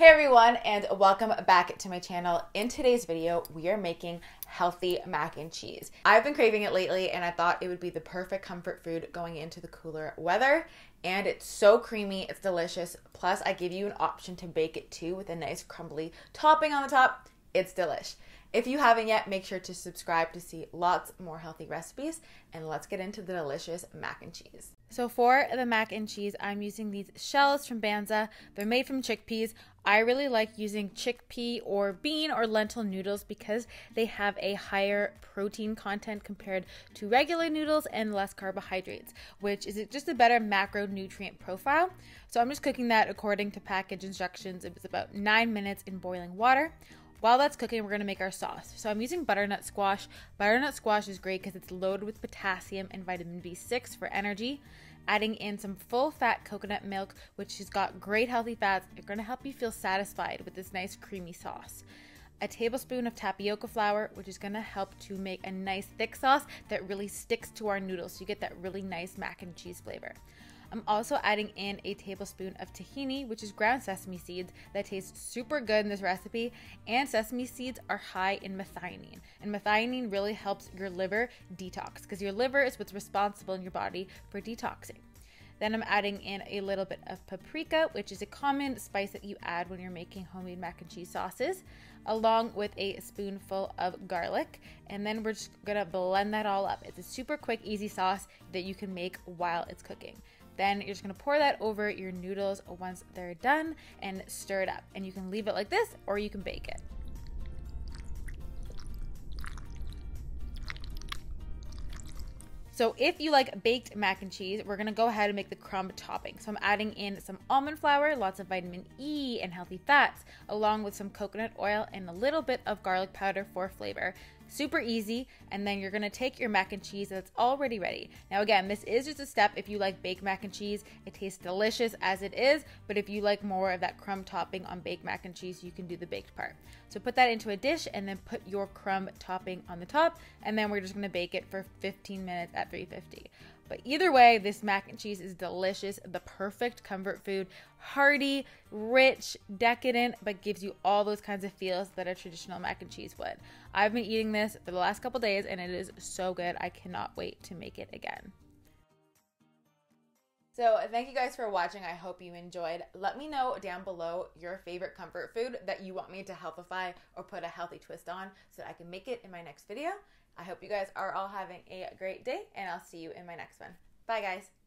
everyone, and welcome back to my channel. In today's video, we are making healthy mac and cheese. I've been craving it lately and I thought it would be the perfect comfort food going into the cooler weather. And it's so creamy, it's delicious. Plus I give you an option to bake it too with a nice crumbly topping on the top. It's delish. If you haven't yet, make sure to subscribe to see lots more healthy recipes, and let's get into the delicious mac and cheese. So for the mac and cheese, I'm using these shells from Banza. They're made from chickpeas. I really like using chickpea or bean or lentil noodles because they have a higher protein content compared to regular noodles and less carbohydrates, which is just a better macronutrient profile. So I'm just cooking that according to package instructions. It was about 9 minutes in boiling water. While that's cooking, we're going to make our sauce. So I'm using butternut squash. Butternut squash is great because it's loaded with potassium and vitamin B6 for energy. Adding in some full-fat coconut milk, which has got great healthy fats. They're going to help you feel satisfied with this nice creamy sauce. A tablespoon of tapioca flour, which is going to help to make a nice thick sauce that really sticks to our noodles, so you get that really nice mac and cheese flavor. I'm also adding in a tablespoon of tahini, which is ground sesame seeds that tastes super good in this recipe, and sesame seeds are high in methionine. And methionine really helps your liver detox because your liver is what's responsible in your body for detoxing. Then I'm adding in a little bit of paprika, which is a common spice that you add when you're making homemade mac and cheese sauces, along with a spoonful of garlic. And then we're just gonna blend that all up. It's a super quick, easy sauce that you can make while it's cooking. Then you're just gonna pour that over your noodles once they're done and stir it up. And you can leave it like this or you can bake it. So if you like baked mac and cheese, we're gonna go ahead and make the crumb topping. So I'm adding in some almond flour, lots of vitamin E and healthy fats, along with some coconut oil and a little bit of garlic powder for flavor. Super easy. And then you're gonna take your mac and cheese that's already ready. Now again, this is just a step if you like baked mac and cheese. It tastes delicious as it is, but if you like more of that crumb topping on baked mac and cheese, you can do the baked part. So put that into a dish and then put your crumb topping on the top, and then we're just gonna bake it for 15 minutes at 350. But either way, this mac and cheese is delicious, the perfect comfort food, hearty, rich, decadent, but gives you all those kinds of feels that a traditional mac and cheese would. I've been eating this for the last couple days and it is so good. I cannot wait to make it again. So thank you guys for watching. I hope you enjoyed. Let me know down below your favorite comfort food that you want me to healthify or put a healthy twist on so that I can make it in my next video. I hope you guys are all having a great day, and I'll see you in my next one. Bye, guys.